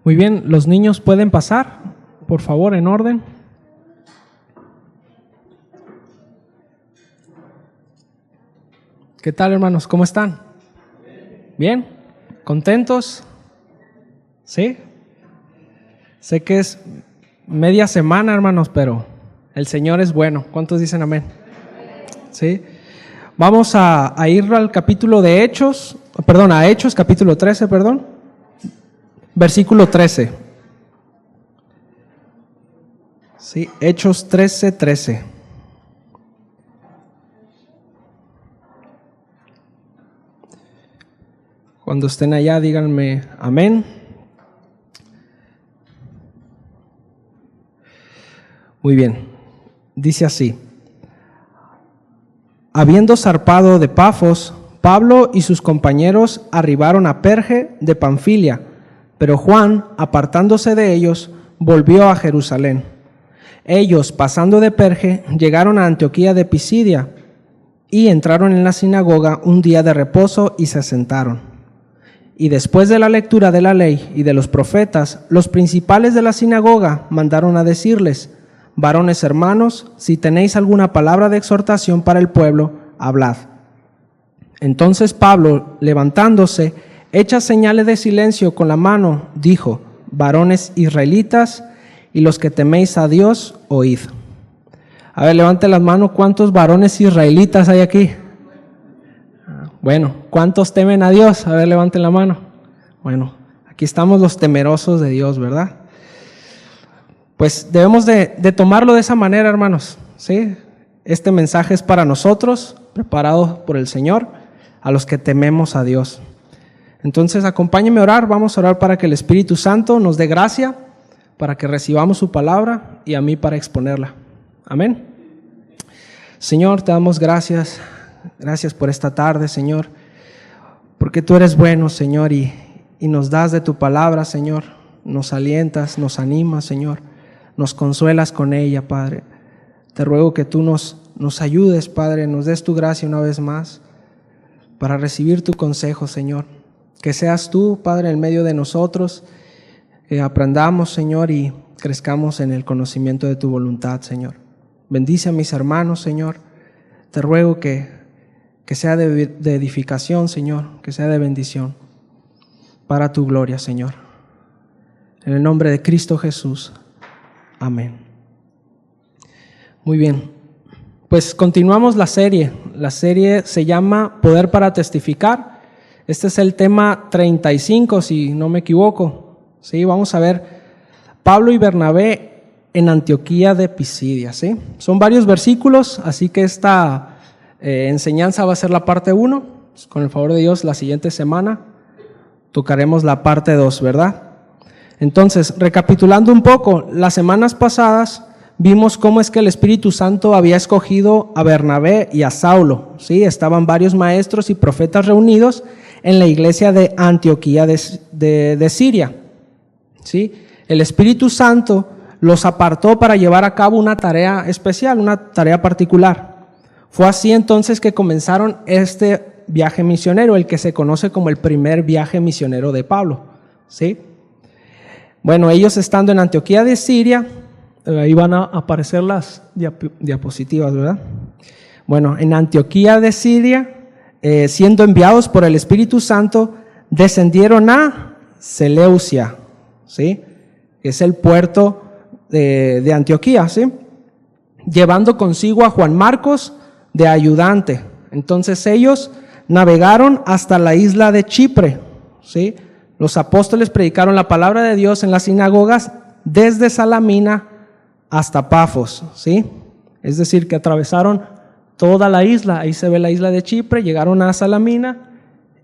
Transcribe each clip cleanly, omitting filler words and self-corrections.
Muy bien, los niños pueden pasar, por favor, en orden. ¿Qué tal, hermanos? ¿Cómo están? ¿Bien? ¿Contentos? ¿Sí? Sé que es media semana, hermanos, pero el Señor es bueno. ¿Cuántos dicen amén? ¿Sí? Vamos a ir al capítulo de Hechos, a Hechos, capítulo 13, versículo 13. Sí, Hechos 13:13. Cuando estén allá, díganme amén. Muy bien, dice así: habiendo zarpado de Pafos, Pablo y sus compañeros arribaron a Perge de Panfilia, pero Juan, apartándose de ellos, volvió a Jerusalén. Ellos, pasando de Perge, llegaron a Antioquía de Pisidia y entraron en la sinagoga un día de reposo y se sentaron. Y después de la lectura de la ley y de los profetas, los principales de la sinagoga mandaron a decirles: varones hermanos, si tenéis alguna palabra de exhortación para el pueblo, hablad. Entonces Pablo, levantándose, hecha señales de silencio con la mano, dijo: varones israelitas y los que teméis a Dios, oíd. A ver, levante las manos. ¿Cuántos varones israelitas hay aquí? Bueno, ¿cuántos temen a Dios? A ver, levanten la mano. Bueno, aquí estamos los temerosos de Dios, ¿verdad? Pues debemos de tomarlo de esa manera, hermanos, ¿sí? Este mensaje es para nosotros, preparado por el Señor, a los que tememos a Dios. Entonces, acompáñenme a orar. Vamos a orar para que el Espíritu Santo nos dé gracia, para que recibamos su palabra y a mí para exponerla. Amén. Señor, te damos gracias. Gracias por esta tarde, Señor, porque tú eres bueno, Señor, y nos das de tu palabra, Señor. Nos alientas, nos animas, Señor. Nos consuelas con ella, Padre. Te ruego que tú nos ayudes, Padre, nos des tu gracia una vez más para recibir tu consejo, Señor. Que seas tú, Padre, en medio de nosotros, que aprendamos, Señor, y crezcamos en el conocimiento de tu voluntad, Señor. Bendice a mis hermanos, Señor. Te ruego que sea de edificación, Señor, que sea de bendición para tu gloria, Señor. En el nombre de Cristo Jesús. Amén. Muy bien, pues continuamos la serie. La serie se llama Poder para Testificar. Este es el tema 35, si no me equivoco. Sí, vamos a ver Pablo y Bernabé en Antioquía de Pisidia. ¿Sí? Son varios versículos, así que esta enseñanza va a ser la parte 1. Con el favor de Dios, la siguiente semana tocaremos la parte 2, ¿verdad? Entonces, recapitulando un poco, las semanas pasadas vimos cómo es que el Espíritu Santo había escogido a Bernabé y a Saulo. ¿Sí? Estaban varios maestros y profetas reunidos en la iglesia de Antioquía de Siria. ¿Sí? El Espíritu Santo los apartó para llevar a cabo una tarea especial, una tarea particular. Fue así entonces que comenzaron este viaje misionero, el que se conoce como el primer viaje misionero de Pablo. ¿Sí? Bueno, ellos estando en Antioquía de Siria, ahí van a aparecer las diapositivas, ¿verdad? Bueno, en Antioquía de Siria, siendo enviados por el Espíritu Santo, descendieron a Seleucia, ¿sí? Es el puerto de Antioquía, ¿sí? Llevando consigo a Juan Marcos de ayudante. Entonces ellos navegaron hasta la isla de Chipre, ¿sí? Los apóstoles predicaron la palabra de Dios en las sinagogas desde Salamina hasta Pafos, ¿sí? Es decir, que atravesaron toda la isla. Ahí se ve la isla de Chipre, llegaron a Salamina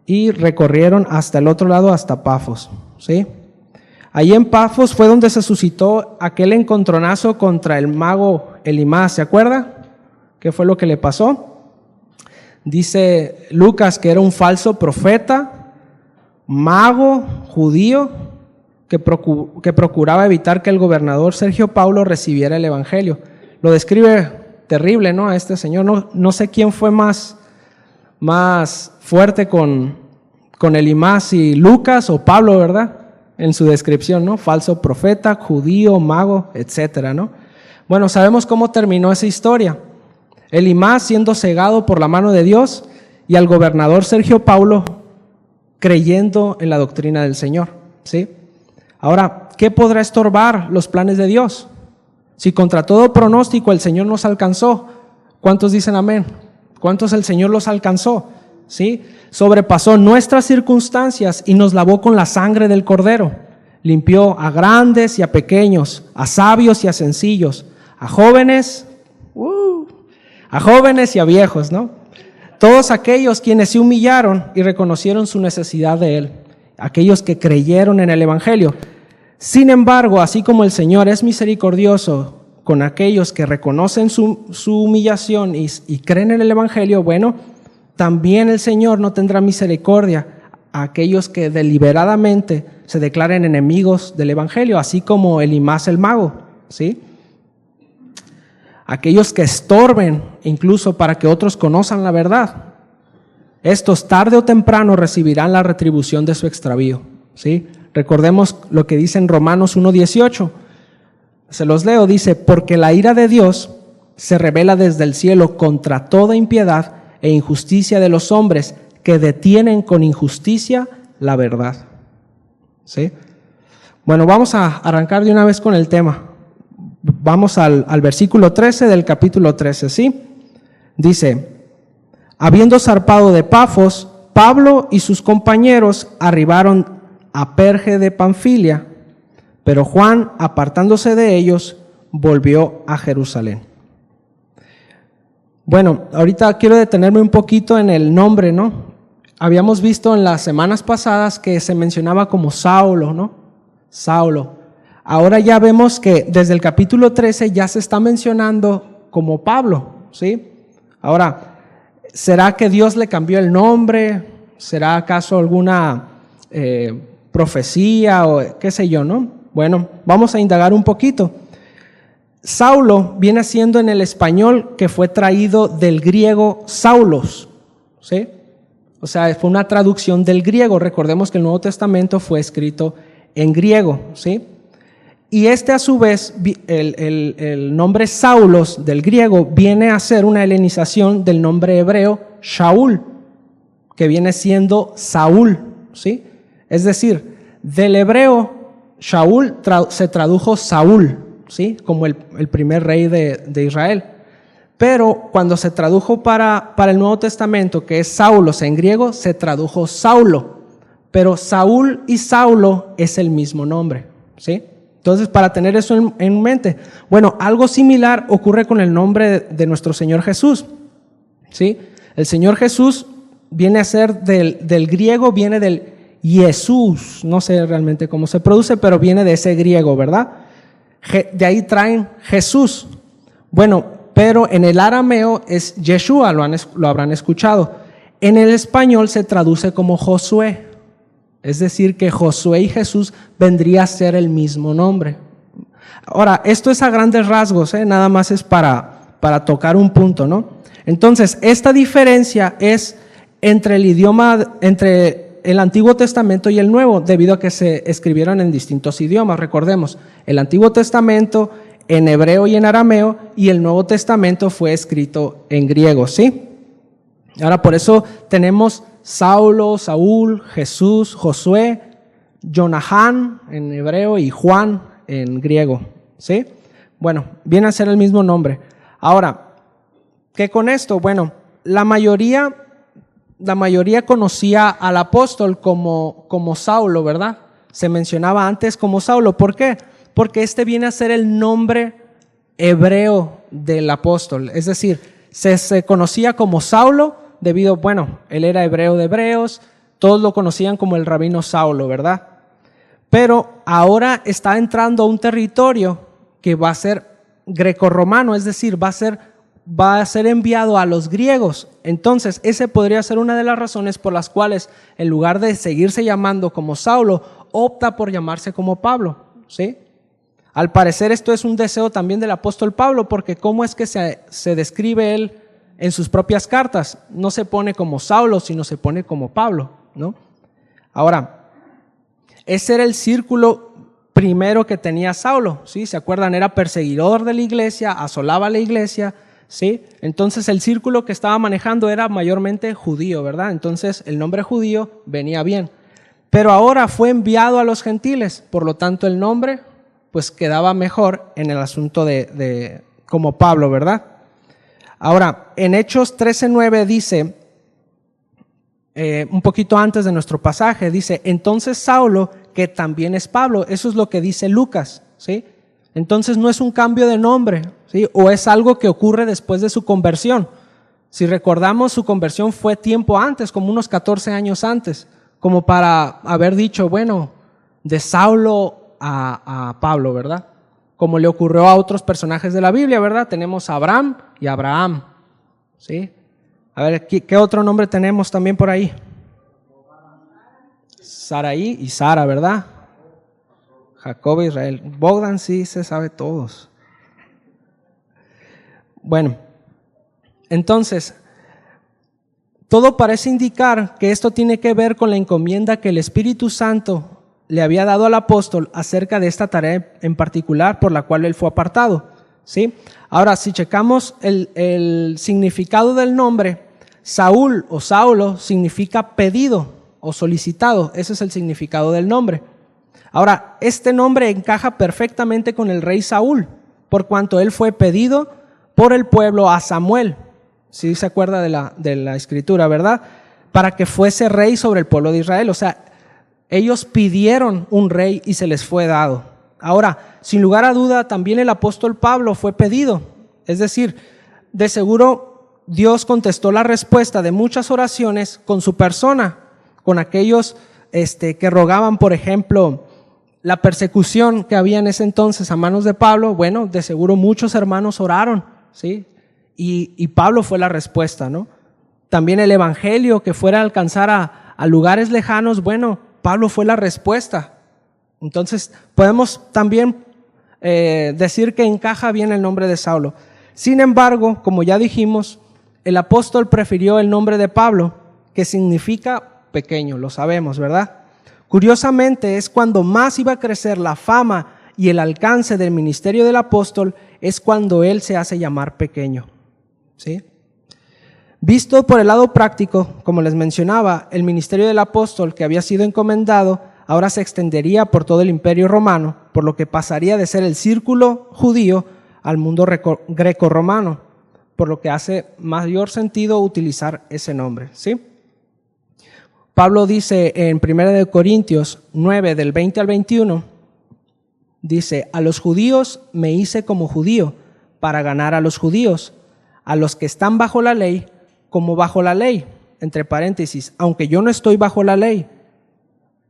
y recorrieron hasta el otro lado, hasta Pafos, ¿sí? Ahí en Pafos fue donde se suscitó aquel encontronazo contra el mago Elimás, ¿se acuerda? ¿Qué fue lo que le pasó? Dice Lucas que era un falso profeta, mago judío, que procuraba evitar que el gobernador Sergio Paulo recibiera el evangelio. Lo describe terrible, ¿no? A este señor. No sé quién fue más fuerte con Elimás, si Lucas o Pablo, ¿verdad? en su descripción, ¿no? Falso profeta, judío, mago, etcétera, ¿no? Bueno, sabemos cómo terminó esa historia. Elimás siendo cegado por la mano de Dios y al gobernador Sergio Paulo creyendo en la doctrina del Señor, ¿sí? Ahora, ¿qué podrá estorbar los planes de Dios? Si contra todo pronóstico el Señor nos alcanzó, ¿cuántos dicen amén? ¿Cuántos el Señor los alcanzó? ¿Sí? Sobrepasó nuestras circunstancias y nos lavó con la sangre del Cordero. Limpió a grandes y a pequeños, a sabios y a sencillos, a jóvenes y a viejos, ¿no? Todos aquellos quienes se humillaron y reconocieron su necesidad de Él, aquellos que creyeron en el Evangelio. Sin embargo, así como el Señor es misericordioso con aquellos que reconocen su humillación y creen en el Evangelio, bueno, también el Señor no tendrá misericordia a aquellos que deliberadamente se declaren enemigos del Evangelio, así como Elimás el mago, ¿sí? Aquellos que estorben incluso para que otros conozcan la verdad. Estos tarde o temprano recibirán la retribución de su extravío, ¿sí? Recordemos lo que dice en Romanos 1:18. Se los leo, dice: porque la ira de Dios se revela desde el cielo contra toda impiedad e injusticia de los hombres que detienen con injusticia la verdad. ¿Sí? Bueno, vamos a arrancar de una vez con el tema. Vamos al versículo 13 del capítulo 13, ¿sí? Dice: habiendo zarpado de Pafos, Pablo y sus compañeros arribaron a Perge de Panfilia, pero Juan, apartándose de ellos, volvió a Jerusalén. Bueno, ahorita quiero detenerme un poquito en el nombre, ¿no? Habíamos visto en las semanas pasadas que se mencionaba como Saulo, ¿no? Saulo. Ahora ya vemos que desde el capítulo 13 ya se está mencionando como Pablo, ¿sí? Ahora, ¿será que Dios le cambió el nombre? ¿Será acaso alguna profecía o qué sé yo, no? Bueno, vamos a indagar un poquito. Saulo viene siendo en el español que fue traído del griego Saulos, ¿sí? O sea, fue una traducción del griego. Recordemos que el Nuevo Testamento fue escrito en griego, ¿sí? Y a su vez, el nombre Saulos del griego viene a ser una helenización del nombre hebreo Shaul, que viene siendo Saúl, ¿sí? Es decir, del hebreo Shaul se tradujo Saúl, ¿sí? Como el primer rey de Israel. Pero cuando se tradujo para el Nuevo Testamento, que es Saulos en griego, se tradujo Saulo. Pero Saúl y Saulo es el mismo nombre, ¿sí? Entonces, para tener eso en mente, bueno, algo similar ocurre con el nombre de nuestro Señor Jesús, ¿sí? El Señor Jesús viene a ser del griego, viene del Jesús, no sé realmente cómo se produce, pero viene de ese griego, ¿verdad? De ahí traen Jesús. Bueno, pero en el arameo es Yeshua, lo habrán escuchado. En el español se traduce como Josué. Es decir, que Josué y Jesús vendría a ser el mismo nombre. Ahora, esto es a grandes rasgos, nada más es para tocar un punto, ¿no? Entonces, esta diferencia es entre el idioma, entre el Antiguo Testamento y el Nuevo, debido a que se escribieron en distintos idiomas. Recordemos, el Antiguo Testamento en hebreo y en arameo, y el Nuevo Testamento fue escrito en griego, ¿sí? Ahora, por eso tenemos Saulo, Saúl, Jesús, Josué, Jonahán en hebreo y Juan en griego, ¿sí? Bueno, viene a ser el mismo nombre. Ahora, ¿qué con esto? Bueno, la mayoría conocía al apóstol como Saulo, ¿verdad? Se mencionaba antes como Saulo. ¿Por qué? Porque este viene a ser el nombre hebreo del apóstol. Es decir, se conocía como Saulo debido, bueno, él era hebreo de hebreos, todos lo conocían como el rabino Saulo, ¿verdad? Pero ahora está entrando a un territorio que va a ser grecorromano, es decir, va a ser enviado a los griegos. Entonces, ese podría ser una de las razones por las cuales, en lugar de seguirse llamando como Saulo, opta por llamarse como Pablo, ¿sí? Al parecer esto es un deseo también del apóstol Pablo, porque ¿cómo es que se describe él en sus propias cartas? No se pone como Saulo, sino se pone como Pablo, ¿no? Ahora, Ese era el círculo primero que tenía Saulo, ¿sí? ¿Se acuerdan? Era perseguidor de la iglesia, asolaba la iglesia, ¿sí? Entonces el círculo que estaba manejando era mayormente judío, ¿verdad? Entonces el nombre judío venía bien. Pero ahora fue enviado a los gentiles, por lo tanto el nombre pues quedaba mejor en el asunto de como Pablo, ¿verdad? Ahora, en Hechos 13:9 dice, un poquito antes de nuestro pasaje, dice, entonces Saulo, que también es Pablo, eso es lo que dice Lucas, ¿sí? Entonces no es un cambio de nombre, ¿sí? O es algo que ocurre después de su conversión. Si recordamos, su conversión fue tiempo antes, como unos 14 años antes, como para haber dicho, bueno, de Saulo a Pablo, ¿verdad? Como le ocurrió a otros personajes de la Biblia, ¿verdad? Tenemos a Abraham y a Abraham, ¿sí? A ver, ¿qué otro nombre tenemos también por ahí? Saraí y Sara, ¿verdad? Jacob e Israel. Bogdan sí se sabe todos. Bueno, entonces, todo parece indicar que esto tiene que ver con la encomienda que el Espíritu Santo le había dado al apóstol acerca de esta tarea en particular por la cual él fue apartado, ¿sí? Ahora, si checamos el significado del nombre, Saúl o Saulo significa pedido o solicitado. Ese es el significado del nombre. Ahora, este nombre encaja perfectamente con el rey Saúl, por cuanto él fue pedido por el pueblo a Samuel, si se acuerda de la escritura, ¿verdad? Para que fuese rey sobre el pueblo de Israel. O sea, ellos pidieron un rey y se les fue dado. Ahora, sin lugar a duda, también el apóstol Pablo fue pedido. Es decir, de seguro Dios contestó la respuesta de muchas oraciones con su persona, con aquellos que rogaban, por ejemplo, la persecución que había en ese entonces a manos de Pablo. Bueno, de seguro muchos hermanos oraron, ¿sí? Y Pablo fue la respuesta, ¿no? También el evangelio que fuera a alcanzar a lugares lejanos, bueno, Pablo fue la respuesta. Entonces podemos también decir que encaja bien el nombre de Saulo. Sin embargo, como ya dijimos, el apóstol prefirió el nombre de Pablo, que significa pequeño, lo sabemos, ¿verdad? Curiosamente, es cuando más iba a crecer la fama y el alcance del ministerio del apóstol, es cuando él se hace llamar pequeño, ¿sí? Visto por el lado práctico, como les mencionaba, el ministerio del apóstol que había sido encomendado ahora se extendería por todo el imperio romano, por lo que pasaría de ser el círculo judío al mundo greco-romano, por lo que hace mayor sentido utilizar ese nombre, ¿sí? Pablo dice en 1 Corintios 9, del 20 al 21, dice, a los judíos me hice como judío para ganar a los judíos, a los que están bajo la ley como bajo la ley, entre paréntesis, aunque yo no estoy bajo la ley,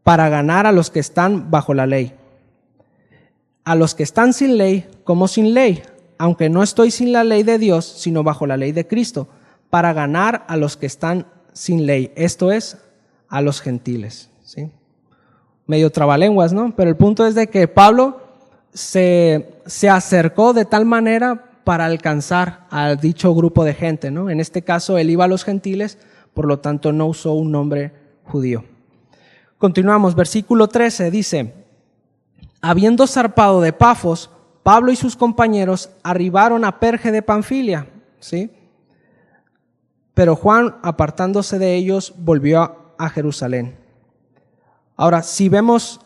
para ganar a los que están bajo la ley. A los que están sin ley como sin ley, aunque no estoy sin la ley de Dios, sino bajo la ley de Cristo, para ganar a los que están sin ley, esto es, a los gentiles, ¿sí? Medio trabalenguas, ¿no? Pero el punto es de que Pablo se acercó de tal manera para alcanzar a dicho grupo de gente, ¿no? En este caso él iba a los gentiles, por lo tanto no usó un nombre judío. Continuamos, versículo 13 dice, habiendo zarpado de Pafos, Pablo y sus compañeros arribaron a Perge de Panfilia, ¿sí? Pero Juan, apartándose de ellos, volvió a Jerusalén. Ahora, si vemos,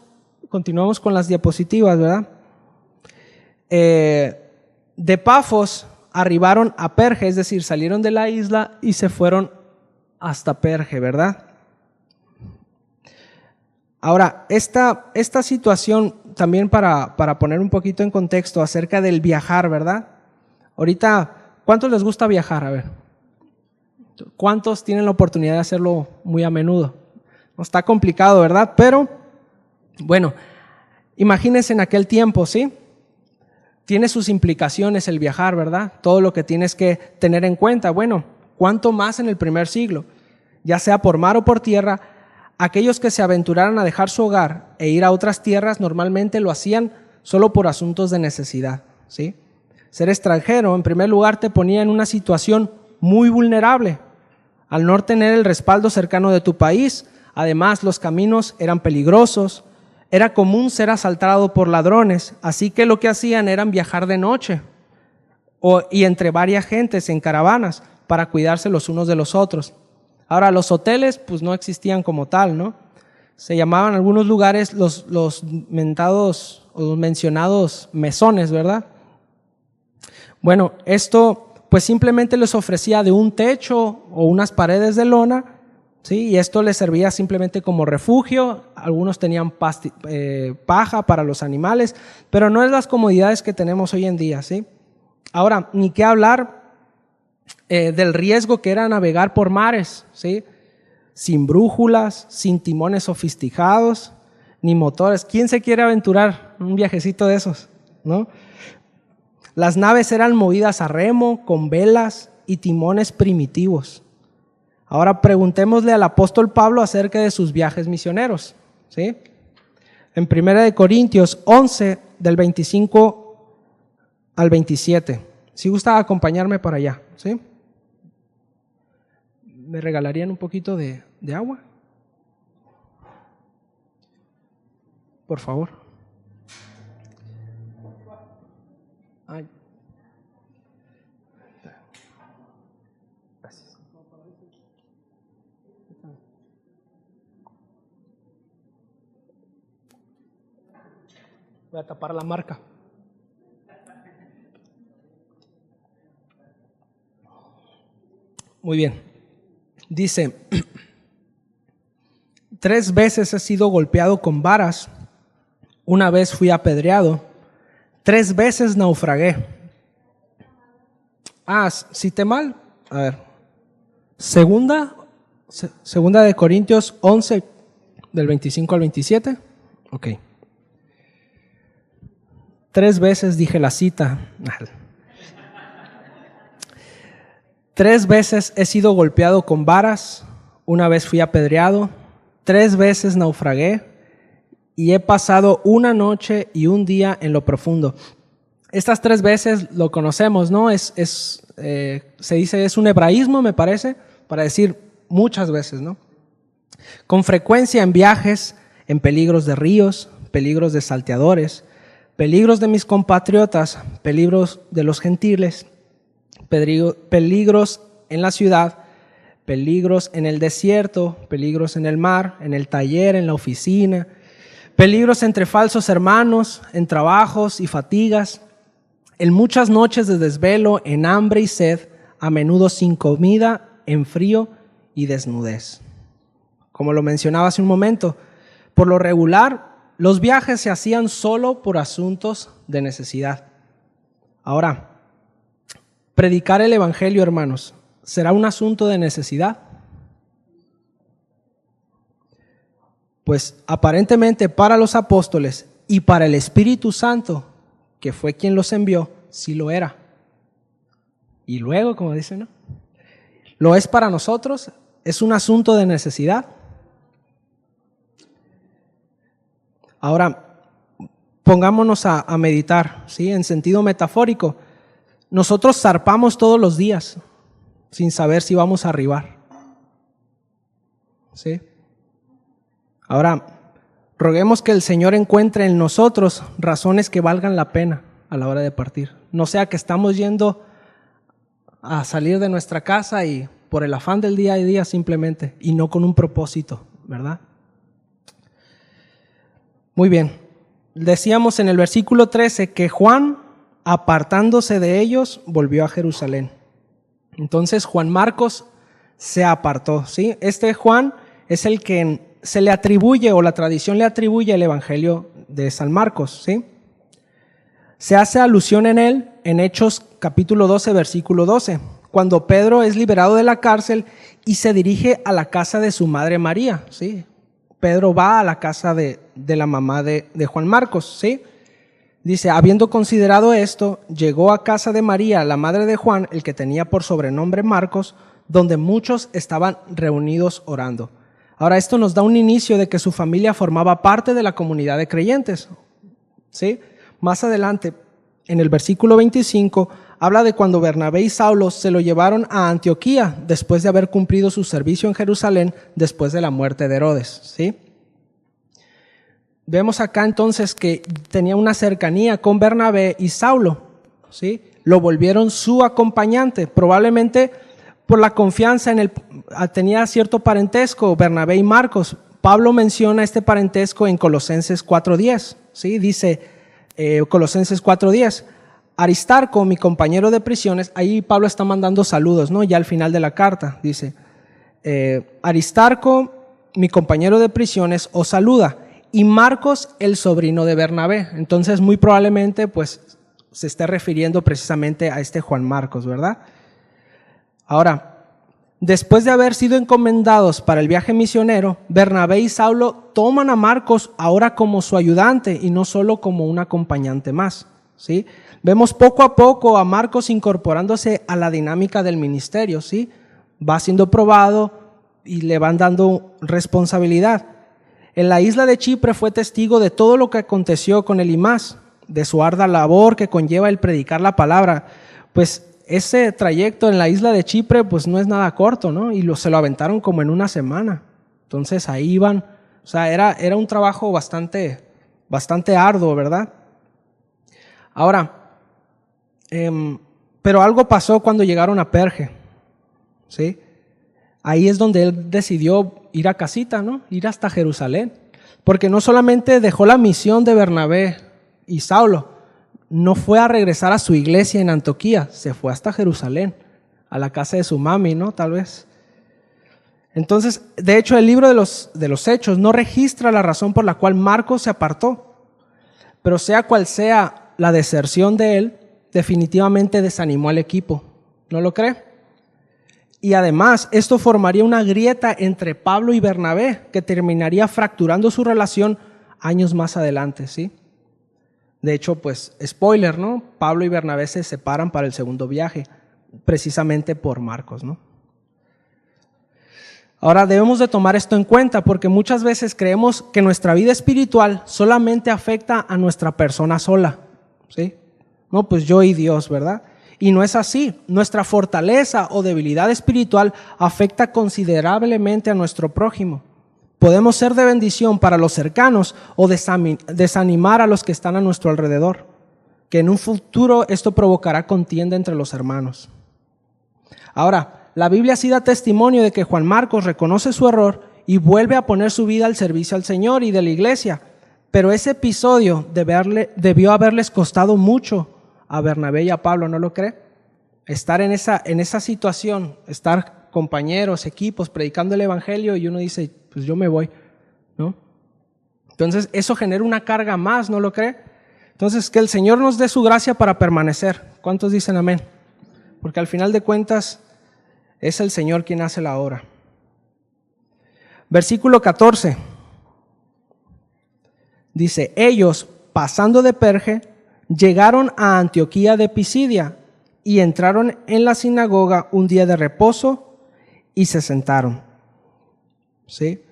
continuamos con las diapositivas, ¿verdad? De Pafos arribaron a Perge, es decir, salieron de la isla y se fueron hasta Perge, ¿verdad? Ahora, esta situación también para poner un poquito en contexto acerca del viajar, ¿verdad? Ahorita, ¿cuántos les gusta viajar? A ver, ¿cuántos tienen la oportunidad de hacerlo muy a menudo? No está complicado, ¿verdad? Pero, bueno, imagínense en aquel tiempo, ¿sí? Tiene sus implicaciones el viajar, ¿verdad? Todo lo que tienes que tener en cuenta. Bueno, ¿cuánto más en el primer siglo? Ya sea por mar o por tierra, aquellos que se aventuraran a dejar su hogar e ir a otras tierras normalmente lo hacían solo por asuntos de necesidad, ¿sí? Ser extranjero, en primer lugar, te ponía en una situación muy vulnerable. Al no tener el respaldo cercano de tu país, además los caminos eran peligrosos, Era común ser asaltado por ladrones, así que lo que hacían era viajar de noche y entre varias gentes en caravanas para cuidarse los unos de los otros. Ahora, los hoteles pues no existían como tal, ¿no? Se llamaban en algunos lugares los mentados o los mencionados mesones, ¿verdad? Bueno, esto pues simplemente les ofrecía de un techo o unas paredes de lona, ¿sí? Y esto les servía simplemente como refugio. Algunos tenían paja para los animales, pero no es las comodidades que tenemos hoy en día, ¿sí? Ahora, ni qué hablar del riesgo que era navegar por mares, ¿sí? Sin brújulas, sin timones sofisticados, ni motores. ¿Quién se quiere aventurar un viajecito de esos, no? Las naves eran movidas a remo, con velas y timones primitivos. Ahora preguntémosle al apóstol Pablo acerca de sus viajes misioneros, ¿sí? En 1 Corintios 11, del 25 al 27. Si gusta acompañarme para allá, ¿sí? ¿Me regalarían un poquito de agua? Por favor. Ay. Gracias. Voy a tapar la marca. Muy bien. Dice, 3 veces he sido golpeado con varas, una vez fui apedreado, 3 veces naufragué. Cité mal. A ver. Segunda de Corintios 11, del 25 al 27. Ok. 3 veces dije la cita. 3 veces he sido golpeado con varas, una vez fui apedreado, 3 veces naufragué y he pasado una noche y un día en lo profundo. Estas 3 veces lo conocemos, ¿no? Se dice, es un hebraísmo, me parece, para decir muchas veces, ¿no? Con frecuencia en viajes, en peligros de ríos, peligros de salteadores, peligros de mis compatriotas, peligros de los gentiles, peligros en la ciudad, peligros en el desierto, peligros en el mar, en el taller, en la oficina, peligros entre falsos hermanos, en trabajos y fatigas, en muchas noches de desvelo, en hambre y sed, a menudo sin comida, en frío y desnudez. Como lo mencionaba hace un momento, por lo regular, los viajes se hacían solo por asuntos de necesidad. Ahora, predicar el evangelio, hermanos, ¿será un asunto de necesidad? Pues aparentemente para los apóstoles y para el Espíritu Santo, que fue quien los envió, sí lo era. Y luego, como dicen, ¿no? ¿Lo es para nosotros? ¿Es un asunto de necesidad? Ahora, pongámonos a meditar, ¿sí? En sentido metafórico. Nosotros zarpamos todos los días sin saber si vamos a arribar, ¿sí? Ahora, roguemos que el Señor encuentre en nosotros razones que valgan la pena a la hora de partir. No sea que estamos yendo a salir de nuestra casa y por el afán del día a día simplemente, y no con un propósito, ¿verdad? Muy bien. Decíamos en el versículo 13 que Juan, apartándose de ellos, volvió a Jerusalén. Entonces Juan Marcos se apartó, ¿sí? Este Juan es el que se le atribuye, o la tradición le atribuye, el evangelio de San Marcos, ¿sí? Se hace alusión en él en Hechos capítulo 12, versículo 12, cuando Pedro es liberado de la cárcel y se dirige a la casa de su madre María, ¿sí? Pedro va a la casa de la mamá de Juan Marcos, ¿sí? Dice, habiendo considerado esto, llegó a casa de María, la madre de Juan, el que tenía por sobrenombre Marcos, donde muchos estaban reunidos orando. Ahora, esto nos da un inicio de que su familia formaba parte de la comunidad de creyentes, ¿sí? Más adelante, en el versículo 25, habla de cuando Bernabé y Saulo se lo llevaron a Antioquía después de haber cumplido su servicio en Jerusalén después de la muerte de Herodes, ¿sí? vemos acá entonces que tenía una cercanía con Bernabé y Saulo, ¿sí? Lo volvieron su acompañante, probablemente por la confianza en él, tenía cierto parentesco Bernabé y Marcos. Pablo menciona este parentesco en Colosenses 4:10, ¿sí? Dice Colosenses 4:10, Aristarco, mi compañero de prisiones, ahí Pablo está mandando saludos, ¿no? Ya al final de la carta, dice, Aristarco, mi compañero de prisiones, os saluda, y Marcos, el sobrino de Bernabé. Entonces, muy probablemente, pues, se esté refiriendo precisamente a este Juan Marcos, ¿verdad? Ahora, después de haber sido encomendados para el viaje misionero, Bernabé y Saulo toman a Marcos ahora como su ayudante y no solo como un acompañante más, ¿sí? Vemos poco a poco a Marcos incorporándose a la dinámica del ministerio, ¿sí? Va siendo probado y le van dando responsabilidad. En la isla de Chipre fue testigo de todo lo que aconteció con Elimas, de su ardua labor que conlleva el predicar la palabra. Pues ese trayecto en la isla de Chipre pues no es nada corto, ¿no? Y se lo aventaron como en una semana. Entonces ahí iban, o sea, era un trabajo bastante arduo, ¿verdad? Ahora, pero algo pasó cuando llegaron a Perge, ¿sí? Ahí es donde él decidió ir a casita, ¿no? Ir hasta Jerusalén. Porque no solamente dejó la misión de Bernabé y Saulo, no fue a regresar a su iglesia en Antioquía, se fue hasta Jerusalén, a la casa de su mami, ¿no? Tal vez. Entonces, de hecho, el libro de los Hechos no registra la razón por la cual Marcos se apartó. Pero sea cual sea la deserción de él, definitivamente desanimó al equipo. ¿No lo cree? Y además, esto formaría una grieta entre Pablo y Bernabé, que terminaría fracturando su relación años más adelante, ¿sí? De hecho, pues, spoiler, ¿no? Pablo y Bernabé se separan para el segundo viaje, precisamente por Marcos, ¿no? Ahora debemos de tomar esto en cuenta porque muchas veces creemos que nuestra vida espiritual solamente afecta a nuestra persona sola, ¿sí? No, pues yo y Dios, ¿verdad? Y no es así. Nuestra fortaleza o debilidad espiritual afecta considerablemente a nuestro prójimo. Podemos ser de bendición para los cercanos o desanimar a los que están a nuestro alrededor, que en un futuro esto provocará contienda entre los hermanos. Ahora, la Biblia sí da testimonio de que Juan Marcos reconoce su error y vuelve a poner su vida al servicio al Señor y de la iglesia, pero ese episodio debió haberles costado mucho a Bernabé y a Pablo, ¿no lo cree? Estar en esa situación, estar compañeros, equipos, predicando el evangelio y uno dice, pues yo me voy, ¿no? Entonces eso genera una carga más, ¿no lo cree? Entonces que el Señor nos dé su gracia para permanecer. ¿Cuántos dicen amén? Porque al final de cuentas es el Señor quien hace la obra. Versículo 14 dice, ellos pasando de Perge llegaron a Antioquía de Pisidia y entraron en la sinagoga un día de reposo y se sentaron. ¿Sí?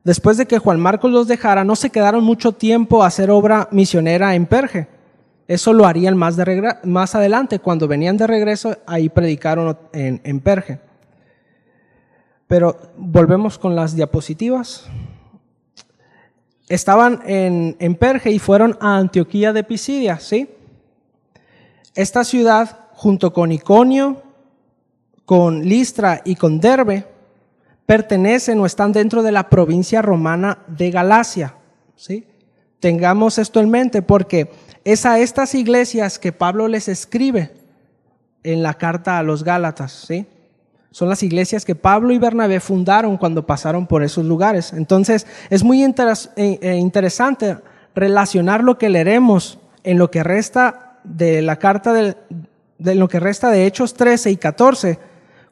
Después de que Juan Marcos los dejara, no se quedaron mucho tiempo a hacer obra misionera en Perge. Eso lo harían más adelante. Cuando venían de regreso, ahí predicaron en Perge. Pero volvemos con las diapositivas. Estaban en Perge y fueron a Antioquía de Pisidia, ¿sí? Esta ciudad, junto con Iconio, con Listra y con Derbe, pertenecen o están dentro de la provincia romana de Galacia, ¿sí? Tengamos esto en mente porque es a estas iglesias que Pablo les escribe en la carta a los Gálatas, ¿sí? Son las iglesias que Pablo y Bernabé fundaron cuando pasaron por esos lugares. Entonces, es muy interesante relacionar lo que leeremos en lo que resta de la carta de lo que resta de Hechos 13 y 14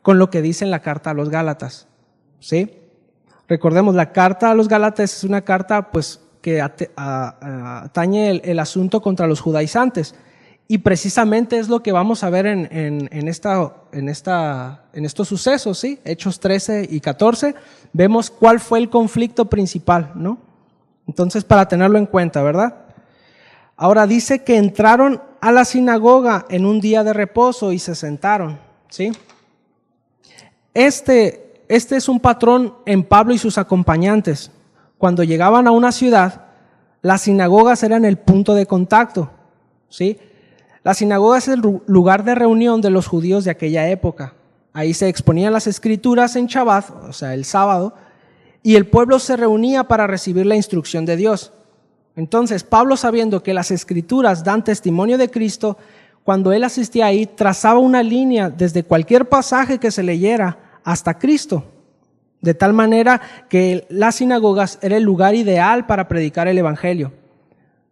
con lo que dice en la carta a los Gálatas, ¿sí? Recordemos, la carta a los Gálatas es una carta pues que atañe el asunto contra los judaizantes. Y precisamente es lo que vamos a ver en estos sucesos, ¿sí? Hechos 13 y 14, vemos cuál fue el conflicto principal, ¿no? Entonces, para tenerlo en cuenta, ¿verdad? Ahora dice que entraron a la sinagoga en un día de reposo y se sentaron, ¿sí? Este es un patrón en Pablo y sus acompañantes. Cuando llegaban a una ciudad, Las sinagogas eran el punto de contacto, ¿sí? La sinagoga es el lugar de reunión de los judíos de aquella época. Ahí se exponían las escrituras en Shabbat, o sea, el sábado, y el pueblo se reunía para recibir la instrucción de Dios. Entonces, Pablo, sabiendo que las escrituras dan testimonio de Cristo, cuando él asistía ahí, trazaba una línea desde cualquier pasaje que se leyera hasta Cristo, de tal manera que las sinagogas era el lugar ideal para predicar el evangelio,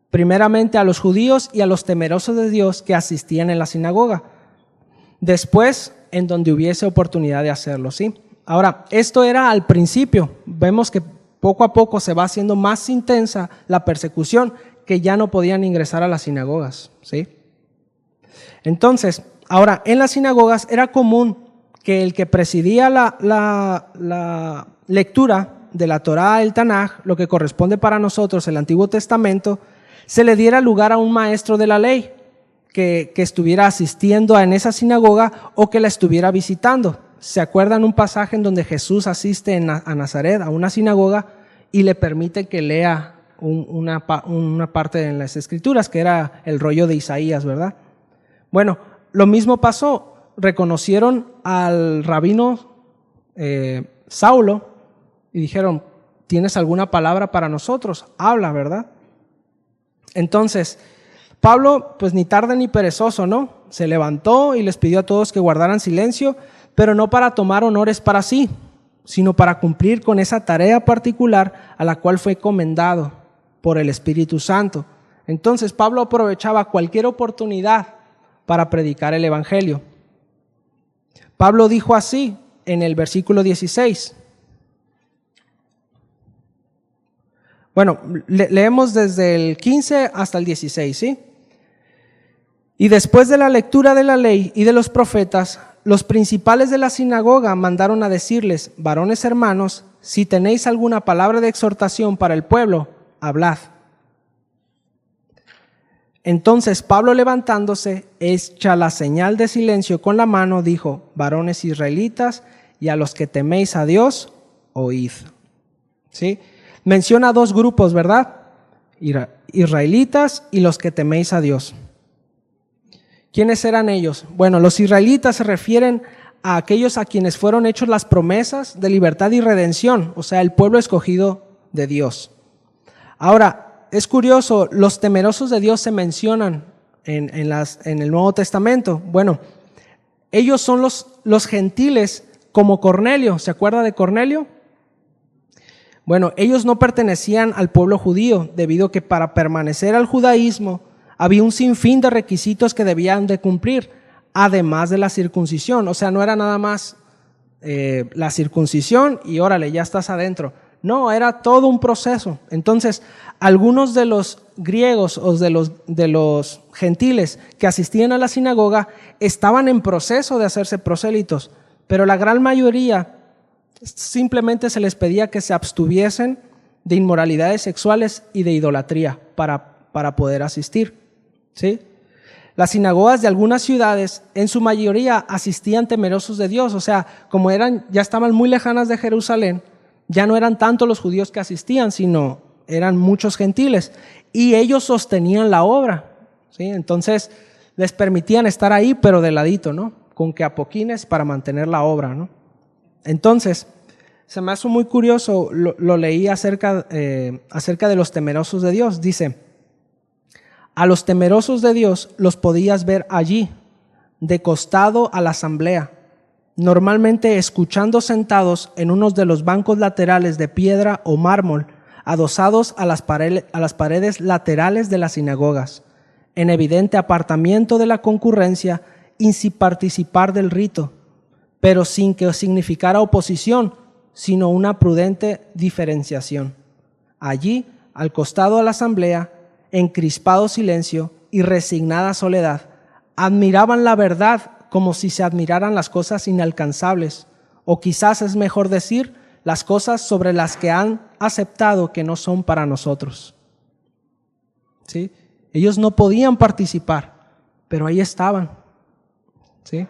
primeramente a los judíos y a los temerosos de Dios que asistían en la sinagoga, después en donde hubiese oportunidad de hacerlo, ¿sí? Ahora, esto era al principio. Vemos que poco a poco se va haciendo más intensa la persecución, que ya no podían ingresar a las sinagogas, ¿sí? Entonces, ahora, en las sinagogas era común que el que presidía la lectura de la Torá, el Tanaj, lo que corresponde para nosotros, el Antiguo Testamento, se le diera lugar a un maestro de la ley que estuviera asistiendo en esa sinagoga o que la estuviera visitando. ¿Se acuerdan un pasaje en donde Jesús asiste a Nazaret, a una sinagoga, y le permite que lea una parte de las Escrituras, que era el rollo de Isaías, ¿verdad? Bueno, lo mismo pasó. Reconocieron al rabino Saulo y dijeron: ¿tienes alguna palabra para nosotros? Habla, ¿verdad? Entonces, Pablo, pues ni tarde ni perezoso, ¿no? Se levantó y les pidió a todos que guardaran silencio, pero no para tomar honores para sí, sino para cumplir con esa tarea particular a la cual fue encomendado por el Espíritu Santo. Entonces, Pablo aprovechaba cualquier oportunidad para predicar el evangelio. Pablo dijo así en el versículo 16. Bueno, leemos desde el 15 hasta el 16, ¿sí? Y después de la lectura de la ley y de los profetas, los principales de la sinagoga mandaron a decirles: varones hermanos, si tenéis alguna palabra de exhortación para el pueblo, hablad. Entonces Pablo, levantándose, hecha la señal de silencio con la mano, dijo: varones israelitas, y a los que teméis a Dios, oíd. ¿Sí? Menciona dos grupos, ¿verdad? Israelitas y los que teméis a Dios. ¿Quiénes eran ellos? Bueno, los israelitas se refieren a aquellos a quienes fueron hechos las promesas de libertad y redención, o sea, el pueblo escogido de Dios. Ahora, es curioso, los temerosos de Dios se mencionan en el Nuevo Testamento. Bueno, ellos son los gentiles como Cornelio. ¿Se acuerda de Cornelio? Bueno, ellos no pertenecían al pueblo judío, debido a que para permanecer al judaísmo había un sinfín de requisitos que debían de cumplir, además de la circuncisión. O sea, no era nada más la circuncisión y órale, ya estás adentro. No, era todo un proceso. Entonces, algunos de los griegos o de los gentiles que asistían a la sinagoga estaban en proceso de hacerse prosélitos, pero la gran mayoría simplemente se les pedía que se abstuviesen de inmoralidades sexuales y de idolatría para poder asistir, ¿sí? Las sinagogas de algunas ciudades en su mayoría asistían temerosos de Dios, o sea, como ya estaban muy lejanas de Jerusalén, ya no eran tanto los judíos que asistían, sino eran muchos gentiles, y ellos sostenían la obra, ¿sí? Entonces les permitían estar ahí, pero de ladito, ¿no? Con que apoquines para mantener la obra, ¿no? Entonces, se me hace muy curioso, lo leí acerca de los temerosos de Dios. Dice: a los temerosos de Dios los podías ver allí, de costado a la asamblea, normalmente escuchando sentados en uno de los bancos laterales de piedra o mármol, adosados a las paredes laterales de las sinagogas, en evidente apartamiento de la concurrencia y sin participar del rito, pero sin que significara oposición, sino una prudente diferenciación. Allí, al costado de la asamblea, en crispado silencio y resignada soledad, admiraban la verdad como si se admiraran las cosas inalcanzables, o quizás es mejor decir, las cosas sobre las que han aceptado que no son para nosotros. ¿Sí? Ellos no podían participar, pero ahí estaban. ¿Sí?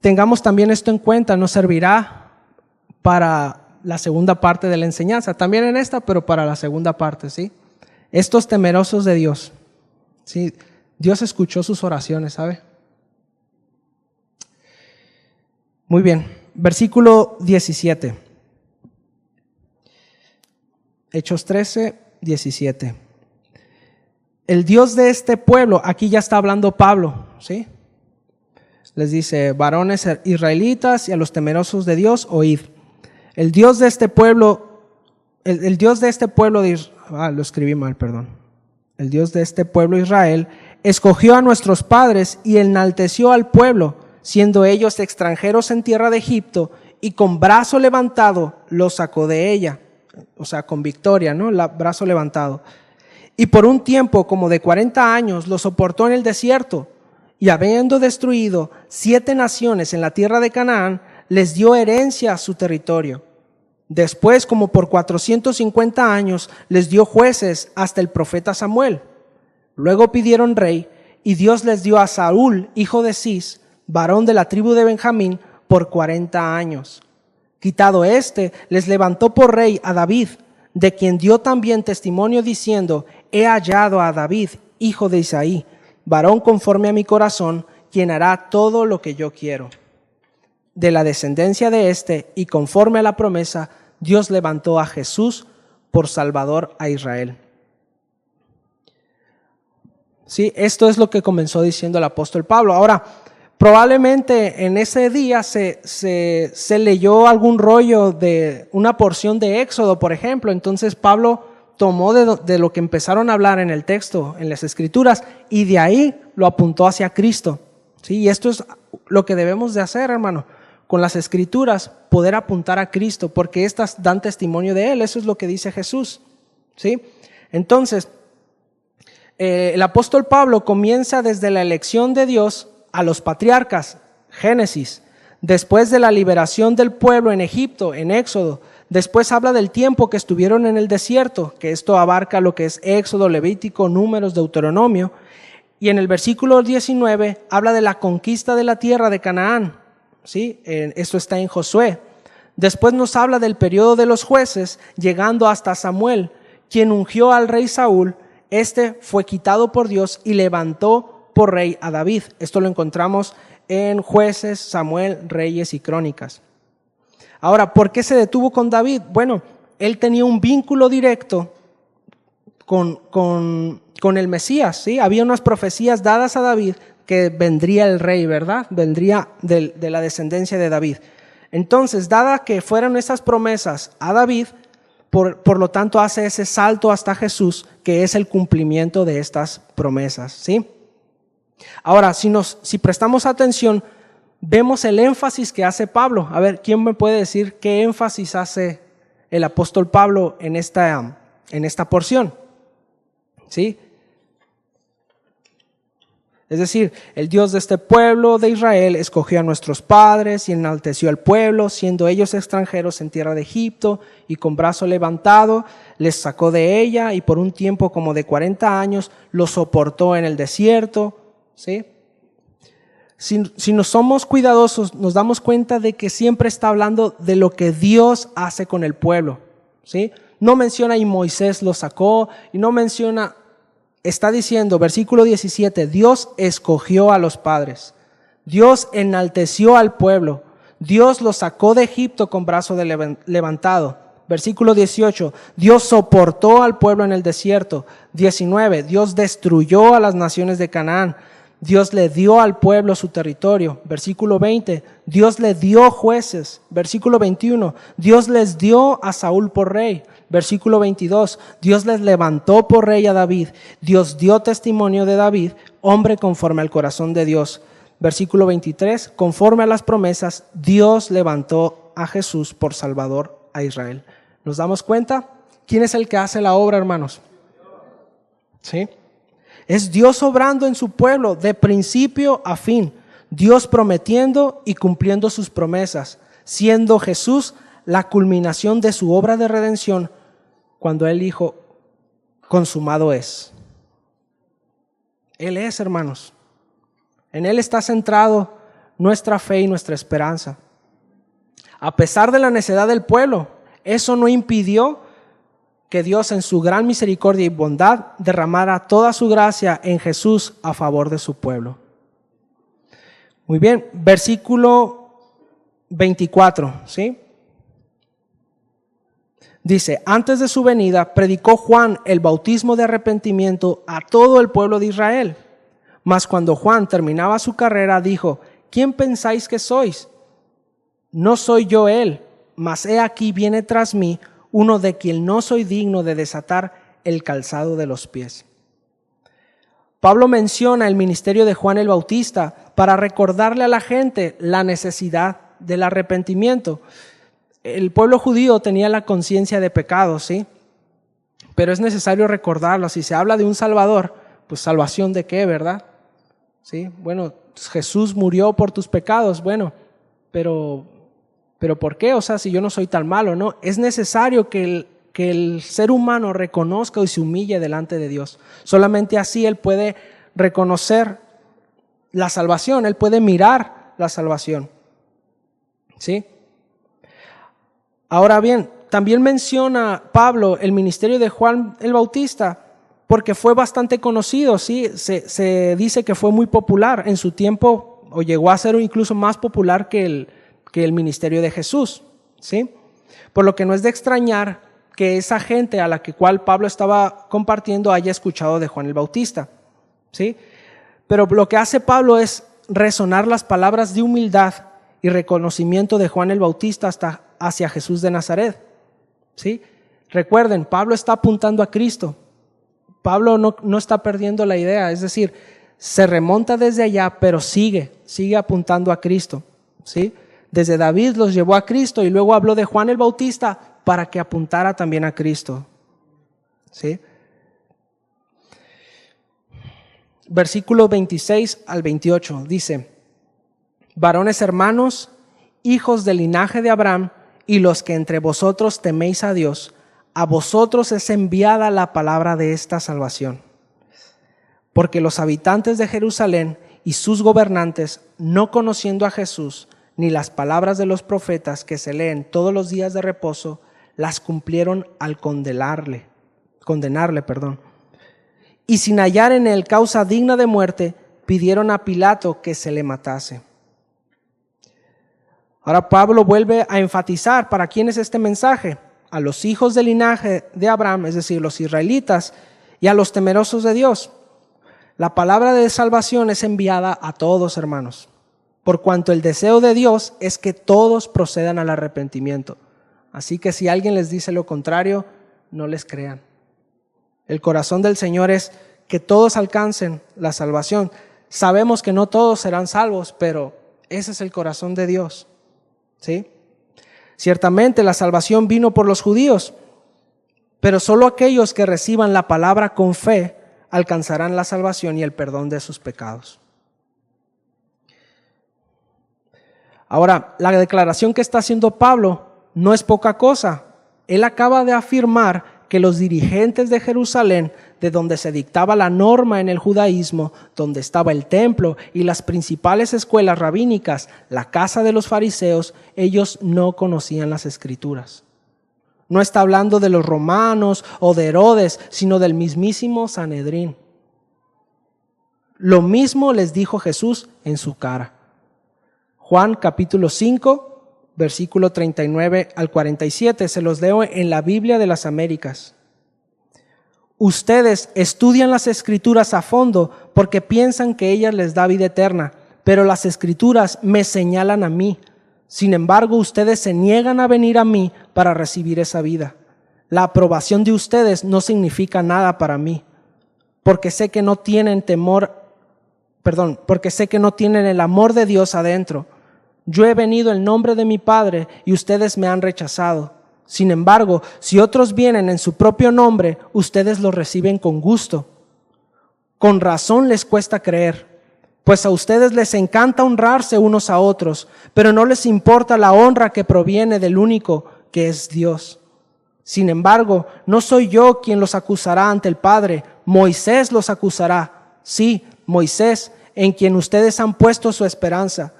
Tengamos también esto en cuenta, nos servirá para la segunda parte de la enseñanza. También en esta, pero para la segunda parte, ¿sí? Estos temerosos de Dios, ¿sí? Dios escuchó sus oraciones, ¿sabe? Muy bien, versículo 17. Hechos 13, 17. El Dios de este pueblo, aquí ya está hablando Pablo, ¿sí? Les dice, varones israelitas y a los temerosos de Dios, oíd. El Dios de este pueblo, el Dios de este pueblo de Israel, lo escribí mal, perdón. El Dios de este pueblo Israel escogió a nuestros padres y enalteció al pueblo, siendo ellos extranjeros en tierra de Egipto, y con brazo levantado los sacó de ella. O sea, con victoria, ¿no? El brazo levantado. Y por un tiempo como de 40 años los soportó en el desierto, y habiendo destruido 7 naciones en la tierra de Canaán, les dio herencia a su territorio. Después, como por 450 años, les dio jueces hasta el profeta Samuel. Luego pidieron rey, y Dios les dio a Saúl, hijo de Cis, varón de la tribu de Benjamín, por 40 años. Quitado éste, les levantó por rey a David, de quien dio también testimonio diciendo, he hallado a David, hijo de Isaí, varón conforme a mi corazón, quien hará todo lo que yo quiero. De la descendencia de éste, y conforme a la promesa, Dios levantó a Jesús por Salvador a Israel. Sí, esto es lo que comenzó diciendo el apóstol Pablo. Ahora, probablemente en ese día se leyó algún rollo de una porción de Éxodo, por ejemplo. Entonces Pablo tomó de lo que empezaron a hablar en el texto, en las escrituras, y de ahí lo apuntó hacia Cristo. ¿Sí? Y esto es lo que debemos de hacer, hermano, con las escrituras, poder apuntar a Cristo, porque estas dan testimonio de Él. Eso es lo que dice Jesús. ¿Sí? Entonces, el apóstol Pablo comienza desde la elección de Dios a los patriarcas, Génesis, después de la liberación del pueblo en Egipto, en Éxodo. Después habla del tiempo que estuvieron en el desierto, que esto abarca lo que es Éxodo, Levítico, Números, Deuteronomio. Y en el versículo 19 habla de la conquista de la tierra de Canaán. ¿Sí? Esto está en Josué. Después nos habla del periodo de los jueces, llegando hasta Samuel, quien ungió al rey Saúl. Este fue quitado por Dios y levantó por rey a David. Esto lo encontramos en Jueces, Samuel, Reyes y Crónicas. Ahora, ¿por qué se detuvo con David? Bueno, él tenía un vínculo directo con el Mesías, ¿sí? Había unas profecías dadas a David que vendría el rey, ¿verdad? Vendría de la descendencia de David. Entonces, dada que fueron esas promesas a David, por lo tanto hace ese salto hasta Jesús, que es el cumplimiento de estas promesas, ¿sí? Ahora, si prestamos atención, vemos el énfasis que hace Pablo. A ver, ¿quién me puede decir qué énfasis hace el apóstol Pablo en esta porción? ¿Sí? Es decir, el Dios de este pueblo de Israel escogió a nuestros padres y enalteció al pueblo, siendo ellos extranjeros en tierra de Egipto, y con brazo levantado les sacó de ella, y por un tiempo como de 40 años los soportó en el desierto. ¿Sí? Si no somos cuidadosos, nos damos cuenta de que siempre está hablando de lo que Dios hace con el pueblo. ¿Sí? No menciona y Moisés lo sacó, y no menciona... Está diciendo, versículo 17, Dios escogió a los padres, Dios enalteció al pueblo, Dios los sacó de Egipto con brazo levantado. Versículo 18, Dios soportó al pueblo en el desierto. 19, Dios destruyó a las naciones de Canaán, Dios le dio al pueblo su territorio. Versículo 20, Dios le dio jueces. Versículo 21, Dios les dio a Saúl por rey. Versículo 22, Dios les levantó por rey a David. Dios dio testimonio de David, hombre conforme al corazón de Dios. Versículo 23, conforme a las promesas, Dios levantó a Jesús por Salvador a Israel. ¿Nos damos cuenta? ¿Quién es el que hace la obra, hermanos? ¿Sí? Es Dios obrando en su pueblo de principio a fin. Dios prometiendo y cumpliendo sus promesas, siendo Jesús la culminación de su obra de redención, cuando Él dijo, consumado es. Él es, hermanos. En Él está centrado nuestra fe y nuestra esperanza. A pesar de la necedad del pueblo, eso no impidió que Dios en su gran misericordia y bondad derramara toda su gracia en Jesús a favor de su pueblo. Muy bien, versículo 24, ¿sí? Dice, antes de su venida predicó Juan el bautismo de arrepentimiento a todo el pueblo de Israel. Mas cuando Juan terminaba su carrera, dijo, ¿quién pensáis que sois? No soy yo él, mas he aquí viene tras mí uno de quien no soy digno de desatar el calzado de los pies. Pablo menciona el ministerio de Juan el Bautista para recordarle a la gente la necesidad del arrepentimiento. El pueblo judío tenía la conciencia de pecado, ¿sí? Pero es necesario recordarlo. Si se habla de un Salvador, pues ¿salvación de qué, verdad? ¿Sí? Bueno, Jesús murió por tus pecados, bueno, pero ¿por qué? O sea, si yo no soy tan malo, ¿no? Es necesario que el ser humano reconozca y se humille delante de Dios. Solamente así Él puede reconocer la salvación, Él puede mirar la salvación, ¿sí? Ahora bien, también menciona Pablo el ministerio de Juan el Bautista porque fue bastante conocido, ¿sí? Se dice que fue muy popular en su tiempo o llegó a ser incluso más popular que el ministerio de Jesús, ¿sí? Por lo que no es de extrañar que esa gente a la cual Pablo estaba compartiendo haya escuchado de Juan el Bautista, ¿sí? Pero lo que hace Pablo es resonar las palabras de humildad y reconocimiento de Juan el Bautista hasta hacia Jesús de Nazaret, ¿sí? Recuerden, Pablo está apuntando a Cristo. Pablo no está perdiendo la idea, es decir, se remonta desde allá, pero sigue apuntando a Cristo, ¿sí? Desde David los llevó a Cristo y luego habló de Juan el Bautista para que apuntara también a Cristo, ¿sí? Versículo 26 al 28 dice, varones hermanos, hijos del linaje de Abraham, y los que entre vosotros teméis a Dios, a vosotros es enviada la palabra de esta salvación. Porque los habitantes de Jerusalén y sus gobernantes, no conociendo a Jesús, ni las palabras de los profetas que se leen todos los días de reposo, las cumplieron al condenarle. Y sin hallar en él causa digna de muerte, pidieron a Pilato que se le matase. Ahora Pablo vuelve a enfatizar para quién es este mensaje: a los hijos del linaje de Abraham, es decir, los israelitas, y a los temerosos de Dios. La palabra de salvación es enviada a todos, hermanos, por cuanto el deseo de Dios es que todos procedan al arrepentimiento. Así que si alguien les dice lo contrario, no les crean. El corazón del Señor es que todos alcancen la salvación. Sabemos que no todos serán salvos, pero ese es el corazón de Dios, ¿sí? Ciertamente la salvación vino por los judíos, pero solo aquellos que reciban la palabra con fe alcanzarán la salvación y el perdón de sus pecados. Ahora, la declaración que está haciendo Pablo no es poca cosa. Él acaba de afirmar que los dirigentes de Jerusalén, de donde se dictaba la norma en el judaísmo, donde estaba el templo y las principales escuelas rabínicas, la casa de los fariseos, ellos no conocían las escrituras. No está hablando de los romanos o de Herodes, sino del mismísimo Sanedrín. Lo mismo les dijo Jesús en su cara. Juan capítulo 5, versículo 39 al 47, se los leo en la Biblia de las Américas. Ustedes estudian las escrituras a fondo porque piensan que ellas les da vida eterna, pero las escrituras me señalan a mí. Sin embargo, ustedes se niegan a venir a mí para recibir esa vida. La aprobación de ustedes no significa nada para mí, porque sé que no tienen porque sé que no tienen el amor de Dios adentro. Yo he venido en nombre de mi Padre y ustedes me han rechazado. Sin embargo, si otros vienen en su propio nombre, ustedes los reciben con gusto. Con razón les cuesta creer, pues a ustedes les encanta honrarse unos a otros, pero no les importa la honra que proviene del único que es Dios. Sin embargo, no soy yo quien los acusará ante el Padre, Moisés los acusará. Sí, Moisés, en quien ustedes han puesto su esperanza.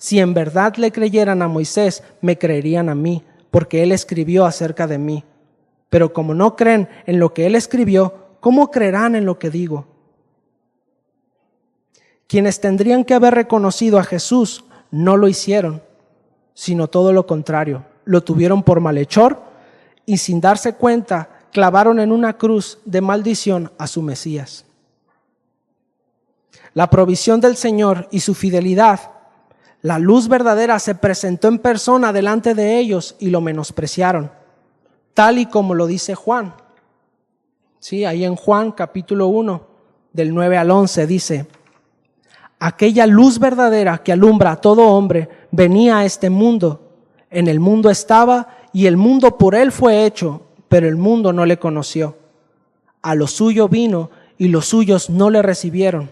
Si en verdad le creyeran a Moisés, me creerían a mí, porque él escribió acerca de mí. Pero como no creen en lo que él escribió, ¿cómo creerán en lo que digo? Quienes tendrían que haber reconocido a Jesús no lo hicieron, sino todo lo contrario. Lo tuvieron por malhechor y sin darse cuenta clavaron en una cruz de maldición a su Mesías. La provisión del Señor y su fidelidad, la luz verdadera se presentó en persona delante de ellos y lo menospreciaron, tal y como lo dice Juan. Sí, ahí en Juan capítulo 1, del 9 al 11 dice: aquella luz verdadera que alumbra a todo hombre venía a este mundo. En el mundo estaba y el mundo por él fue hecho, pero el mundo no le conoció. A lo suyo vino y los suyos no le recibieron.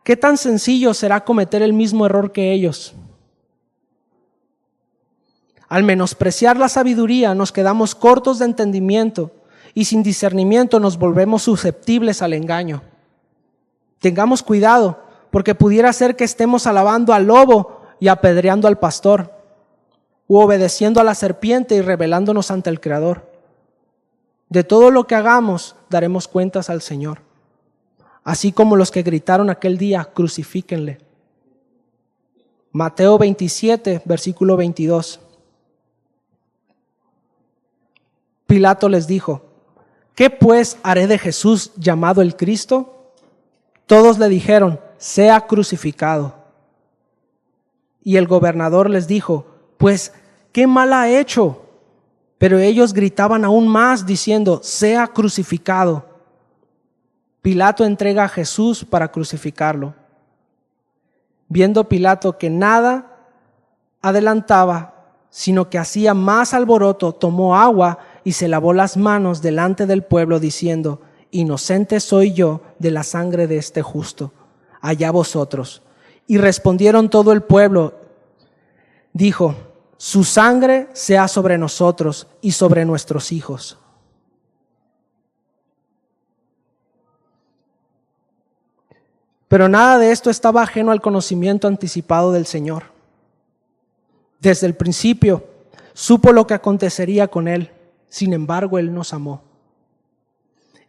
¿Qué tan sencillo será cometer el mismo error que ellos? Al menospreciar la sabiduría nos quedamos cortos de entendimiento y sin discernimiento nos volvemos susceptibles al engaño. Tengamos cuidado, porque pudiera ser que estemos alabando al lobo y apedreando al pastor, u obedeciendo a la serpiente y rebelándonos ante el Creador. De todo lo que hagamos daremos cuentas al Señor, así como los que gritaron aquel día: crucifíquenle. Mateo 27, versículo 22. Pilato les dijo: ¿qué pues haré de Jesús llamado el Cristo? Todos le dijeron: sea crucificado. Y el gobernador les dijo: pues, ¿qué mal ha hecho? Pero ellos gritaban aún más diciendo: sea crucificado. Pilato entrega a Jesús para crucificarlo. Viendo Pilato que nada adelantaba, sino que hacía más alboroto, tomó agua y se lavó las manos delante del pueblo diciendo: inocente soy yo de la sangre de este justo, allá vosotros. Y respondieron todo el pueblo, dijo: su sangre sea sobre nosotros y sobre nuestros hijos. Pero nada de esto estaba ajeno al conocimiento anticipado del Señor. Desde el principio supo lo que acontecería con Él, sin embargo Él nos amó.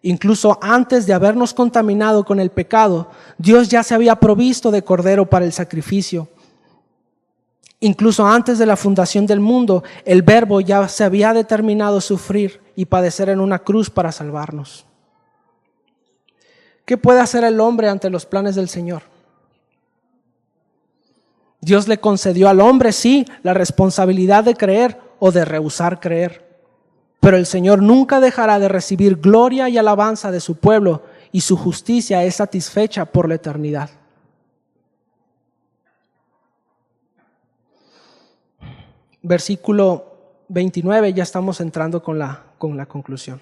Incluso antes de habernos contaminado con el pecado, Dios ya se había provisto de cordero para el sacrificio. Incluso antes de la fundación del mundo, el Verbo ya se había determinado sufrir y padecer en una cruz para salvarnos. ¿Qué puede hacer el hombre ante los planes del Señor? Dios le concedió al hombre, sí, la responsabilidad de creer o de rehusar creer. Pero el Señor nunca dejará de recibir gloria y alabanza de su pueblo, y su justicia es satisfecha por la eternidad. Versículo 29, ya estamos entrando con la conclusión.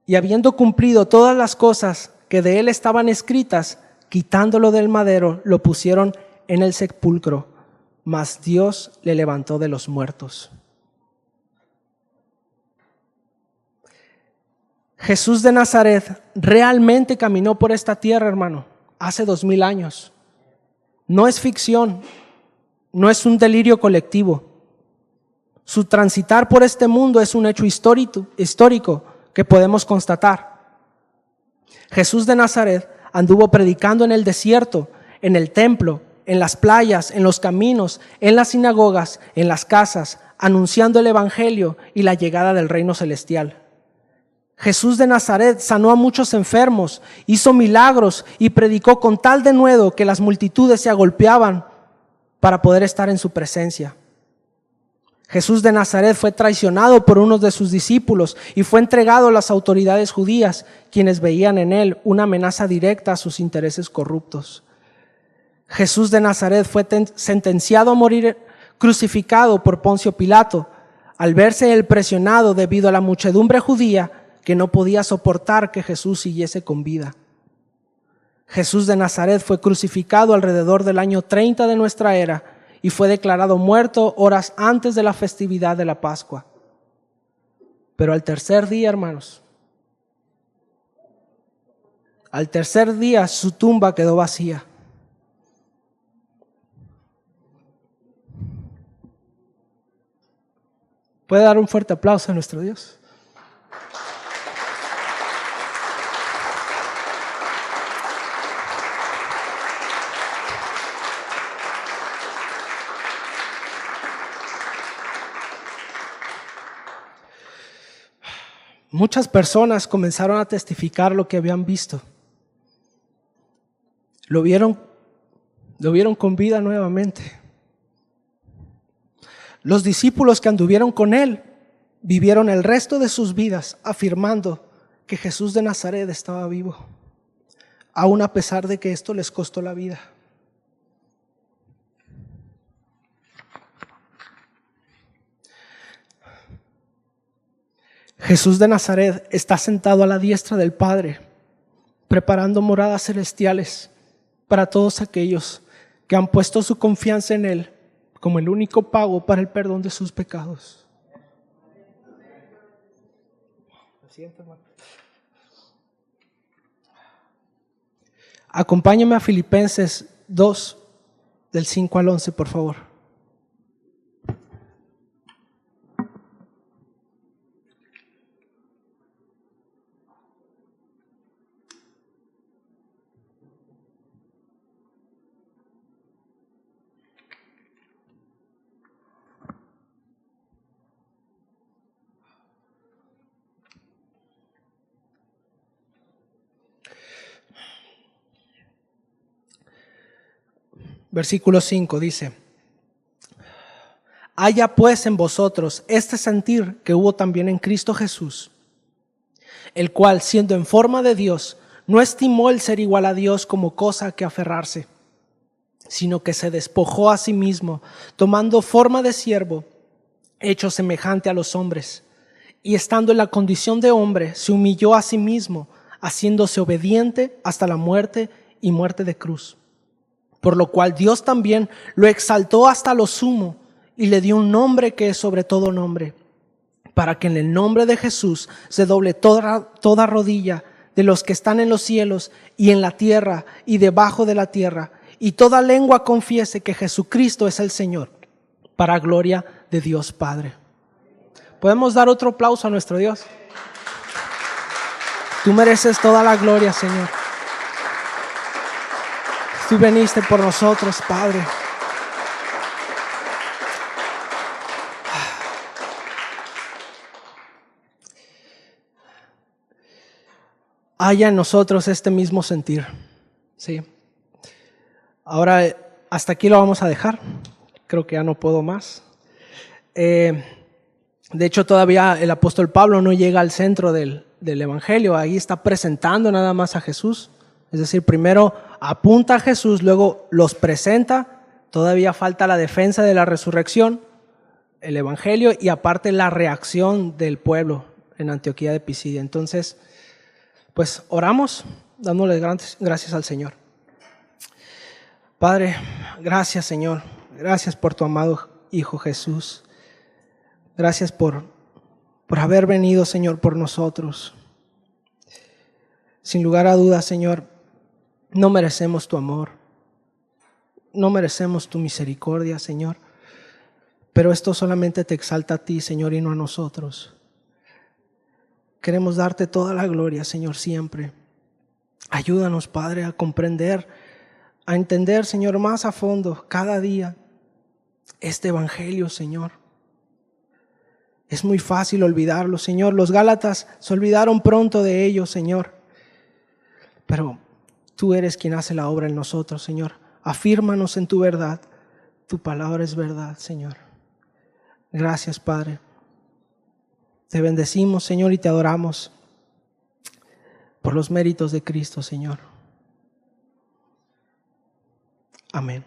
Y habiendo cumplido todas las cosas que de él estaban escritas, quitándolo del madero, lo pusieron en el sepulcro, mas Dios le levantó de los muertos. Jesús de Nazaret realmente caminó por esta tierra, hermano, hace 2000 años. No es ficción, no es un delirio colectivo. Su transitar por este mundo es un hecho histórico que podemos constatar. Jesús de Nazaret anduvo predicando en el desierto, en el templo, en las playas, en los caminos, en las sinagogas, en las casas, anunciando el evangelio y la llegada del reino celestial. Jesús de Nazaret sanó a muchos enfermos, hizo milagros y predicó con tal denuedo que las multitudes se agolpeaban para poder estar en su presencia. Jesús de Nazaret fue traicionado por uno de sus discípulos y fue entregado a las autoridades judías, quienes veían en él una amenaza directa a sus intereses corruptos. Jesús de Nazaret fue sentenciado a morir crucificado por Poncio Pilato, al verse él presionado debido a la muchedumbre judía que no podía soportar que Jesús siguiese con vida. Jesús de Nazaret fue crucificado alrededor del año 30 de nuestra era y fue declarado muerto horas antes de la festividad de la Pascua. Pero al tercer día, hermanos, al tercer día su tumba quedó vacía. ¿Puede dar un fuerte aplauso a nuestro Dios? Muchas personas comenzaron a testificar lo que habían visto. Lo vieron con vida nuevamente. Los discípulos que anduvieron con él vivieron el resto de sus vidas afirmando que Jesús de Nazaret estaba vivo, aun a pesar de que esto les costó la vida. Jesús de Nazaret está sentado a la diestra del Padre, preparando moradas celestiales para todos aquellos que han puesto su confianza en Él como el único pago para el perdón de sus pecados. Acompáñame a Filipenses 2, del 5 al 11, por favor. Versículo 5 dice: haya pues en vosotros este sentir que hubo también en Cristo Jesús, el cual, siendo en forma de Dios, no estimó el ser igual a Dios como cosa a que aferrarse, sino que se despojó a sí mismo, tomando forma de siervo, hecho semejante a los hombres, y estando en la condición de hombre, se humilló a sí mismo, haciéndose obediente hasta la muerte y muerte de cruz. Por lo cual Dios también lo exaltó hasta lo sumo y le dio un nombre que es sobre todo nombre, para que en el nombre de Jesús se doble toda rodilla de los que están en los cielos y en la tierra y debajo de la tierra, y toda lengua confiese que Jesucristo es el Señor, para gloria de Dios Padre. ¿Podemos dar otro aplauso a nuestro Dios? Tú mereces toda la gloria, Señor. Tú veniste por nosotros, Padre. Haya en nosotros este mismo sentir. Sí. Ahora, hasta aquí lo vamos a dejar. Creo que ya no puedo más. De hecho, todavía el apóstol Pablo no llega al centro del evangelio. Ahí está presentando nada más a Jesús. Es decir, primero apunta a Jesús, luego los presenta. Todavía falta la defensa de la resurrección, el evangelio y aparte la reacción del pueblo en Antioquía de Pisidia. Entonces, pues oramos dándole gracias al Señor. Padre, gracias, Señor. Gracias por tu amado Hijo Jesús. Gracias por haber venido, Señor, por nosotros. Sin lugar a dudas, Señor, no merecemos tu amor. No merecemos tu misericordia, Señor. Pero esto solamente te exalta a ti, Señor, y no a nosotros. Queremos darte toda la gloria, Señor, siempre. Ayúdanos, Padre, a comprender, a entender, Señor, más a fondo cada día este evangelio, Señor. Es muy fácil olvidarlo, Señor. Los Gálatas se olvidaron pronto de ello, Señor. Pero tú eres quien hace la obra en nosotros, Señor. Afírmanos en tu verdad. Tu palabra es verdad, Señor. Gracias, Padre. Te bendecimos, Señor, y te adoramos por los méritos de Cristo, Señor. Amén.